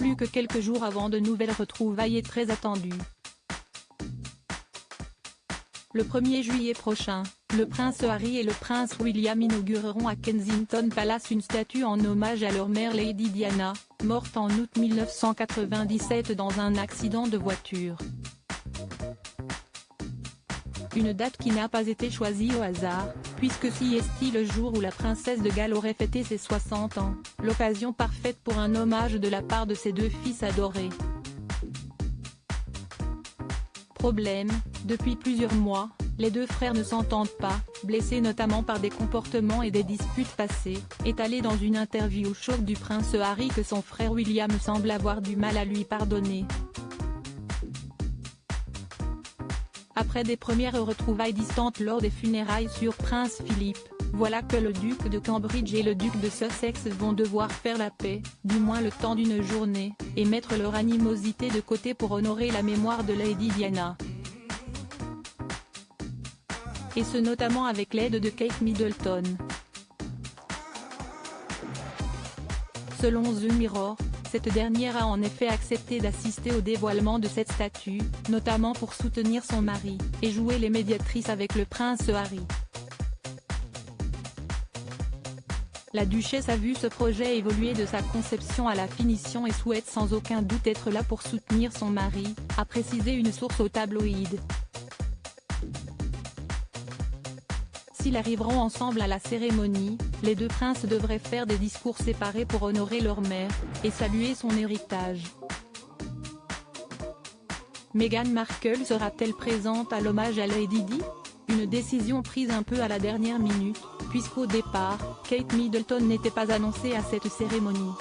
plus que quelques jours avant de nouvelles retrouvailles très attendues. Le 1er juillet prochain, le prince Harry et le prince William inaugureront à Kensington Palace une statue en hommage à leur mère Lady Diana, morte en août 1997 dans un accident de voiture. Une date qui n'a pas été choisie au hasard, puisque si est le jour où la princesse de Galles aurait fêté ses 60 ans, l'occasion parfaite pour un hommage de la part de ses deux fils adorés. Problème, depuis plusieurs mois, les deux frères ne s'entendent pas, blessés notamment par des comportements et des disputes passées, étalé dans une interview choc du prince Harry que son frère William semble avoir du mal à lui pardonner. Après des premières retrouvailles distantes lors des funérailles sur Prince Philippe, voilà que le duc de Cambridge et le duc de Sussex vont devoir faire la paix, du moins le temps d'une journée, et mettre leur animosité de côté pour honorer la mémoire de Lady Diana. Et ce notamment avec l'aide de Kate Middleton. Selon The Mirror, cette dernière a en effet accepté d'assister au dévoilement de cette statue, notamment pour soutenir son mari, et jouer les médiatrices avec le prince Harry. La duchesse a vu ce projet évoluer de sa conception à la finition et souhaite sans aucun doute être là pour soutenir son mari, a précisé une source au tabloïd. S'ils arriveront ensemble à la cérémonie, les deux princes devraient faire des discours séparés pour honorer leur mère, et saluer son héritage. Meghan Markle sera-t-elle présente à l'hommage à Lady Di? Une décision prise un peu à la dernière minute, puisqu'au départ, Kate Middleton n'était pas annoncée à cette cérémonie.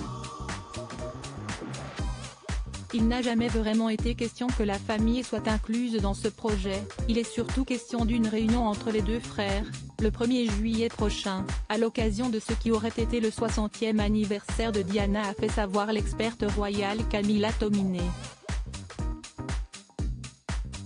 Il n'a jamais vraiment été question que la famille soit incluse dans ce projet, il est surtout question d'une réunion entre les deux frères, le 1er juillet prochain, à l'occasion de ce qui aurait été le 60e anniversaire de Diana, a fait savoir l'experte royale Camilla Tominey.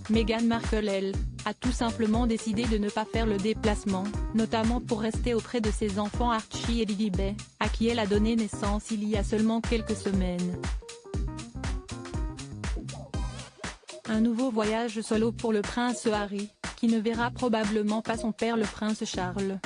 Meghan Markle, elle, a tout simplement décidé de ne pas faire le déplacement, notamment pour rester auprès de ses enfants Archie et Lilibet, à qui elle a donné naissance il y a seulement quelques semaines. Un nouveau voyage solo pour le prince Harry, qui ne verra probablement pas son père le prince Charles.